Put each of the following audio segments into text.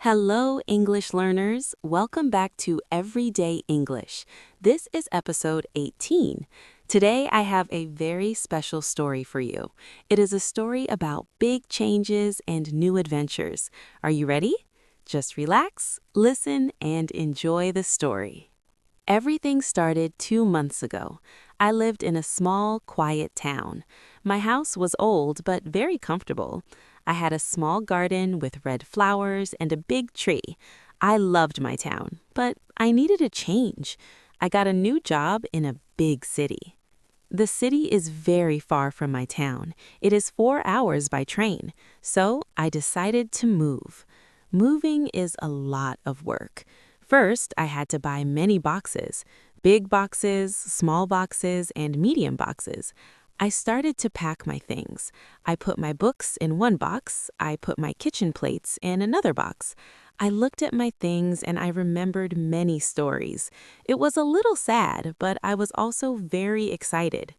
Hello, English learners. Welcome back to Everyday English. This is episode 18. Today, I have a very special story for you. It is a story about big changes and new adventures. Are you ready? Just relax, listen, and enjoy the story. Everything started 2 months ago. I lived in a small, quiet town. My house was old but very comfortable. I had a small garden with red flowers and a big tree. I loved my town, but I needed a change. I got a new job in a big city. The city is very far from my town. It is 4 hours by train, so I decided to move. Moving is a lot of work. First, I had to buy many boxes, big boxes, small boxes, and medium boxes. I started to pack my things. I put my books in one box. I put my kitchen plates in another box. I looked at my things and I remembered many stories. It was a little sad, but I was also very excited.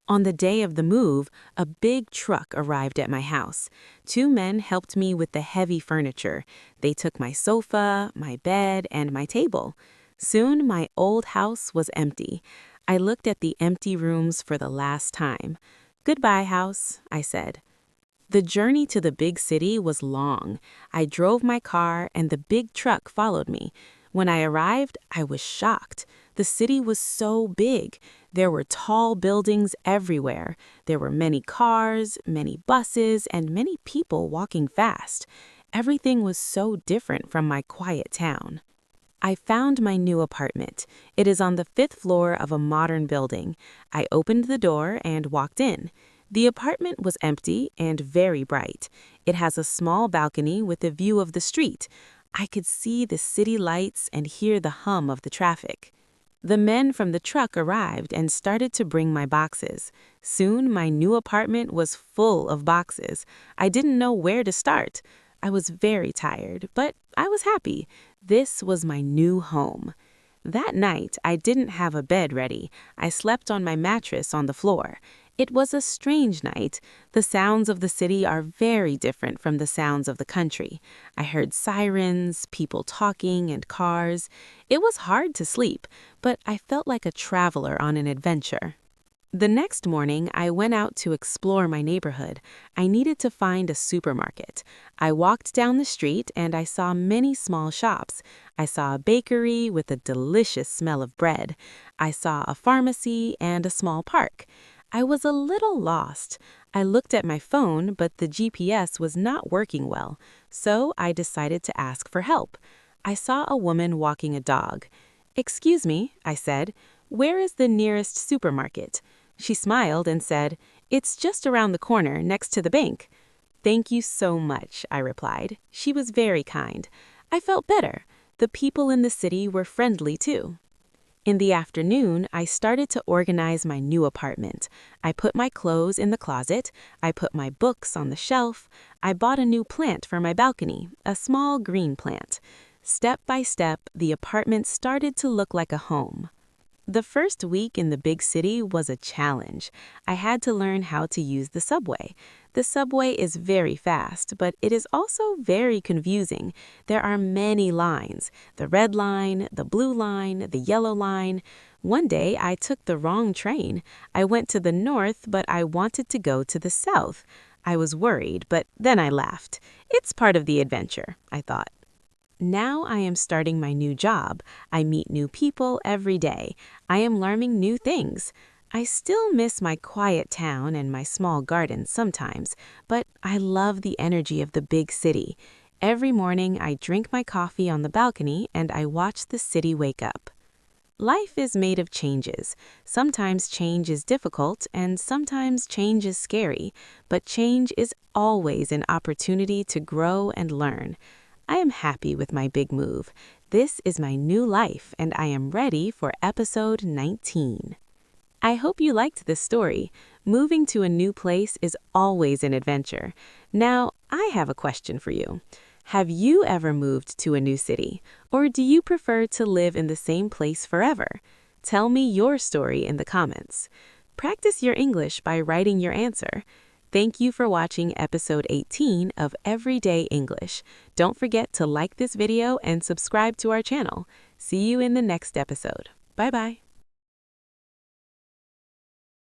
On the day of the move, a big truck arrived at my house. Two men helped me with the heavy furniture. They took my sofa, my bed, and my table. Soon, my old house was empty. I looked at the empty rooms for the last time. "Goodbye, house," I said. The journey to the big city was long. I drove my car and the big truck followed me. When I arrived, I was shocked. The city was so big. There were tall buildings everywhere. There were many cars, many buses, and many people walking fast. Everything was so different from my quiet town. I found my new apartment. It is on the 5th floor of a modern building. I opened the door and walked in. The apartment was empty and very bright. It has a small balcony with a view of the street. I could see the city lights and hear the hum of the traffic. The men from the truck arrived and started to bring my boxes. Soon, my new apartment was full of boxes. I didn't know where to start. I was very tired, but I was happy. This was my new home. That night, I didn't have a bed ready. I slept on my mattress on the floor. It was a strange night. The sounds of the city are very different from the sounds of the country. I heard sirens, people talking, and cars. It was hard to sleep, but I felt like a traveler on an adventure. The next morning, I went out to explore my neighborhood. I needed to find a supermarket. I walked down the street and I saw many small shops. I saw a bakery with a delicious smell of bread. I saw a pharmacy and a small park. I was a little lost. I looked at my phone, but the GPS was not working well, so I decided to ask for help. I saw a woman walking a dog. "Excuse me," I said, "where is the nearest supermarket?" She smiled and said, "It's just around the corner next to the bank." "Thank you so much," I replied. She was very kind. I felt better. The people in the city were friendly too. In the afternoon, I started to organize my new apartment. I put my clothes in the closet. I put my books on the shelf. I bought a new plant for my balcony, a small green plant. Step by step, the apartment started to look like a home. The first week in the big city was a challenge. I had to learn how to use the subway. The subway is very fast, but it is also very confusing. There are many lines: the red line, the blue line, the yellow line. One day I took the wrong train. I went to the north, but I wanted to go to the south. I was worried, but then I laughed. It's part of the adventure, I thought. Now I am starting my new job. I meet new people every day. I am learning new things. I still miss my quiet town and my small garden sometimes, but I love the energy of the big city. Every morning I drink my coffee on the balcony and I watch the city wake up. Life is made of changes. Sometimes change is difficult and sometimes change is scary, but change is always an opportunity to grow and learn. I am happy with my big move. This is my new life, and I am ready for episode 19. I hope you liked this story. Moving to a new place is always an adventure. Now, I have a question for you. Have you ever moved to a new city, or do you prefer to live in the same place forever? Tell me your story in the comments. Practice your English by writing your answer. Thank you for watching episode 18 of Everyday English. Don't forget to like this video and subscribe to our channel. See you in the next episode. Bye-bye.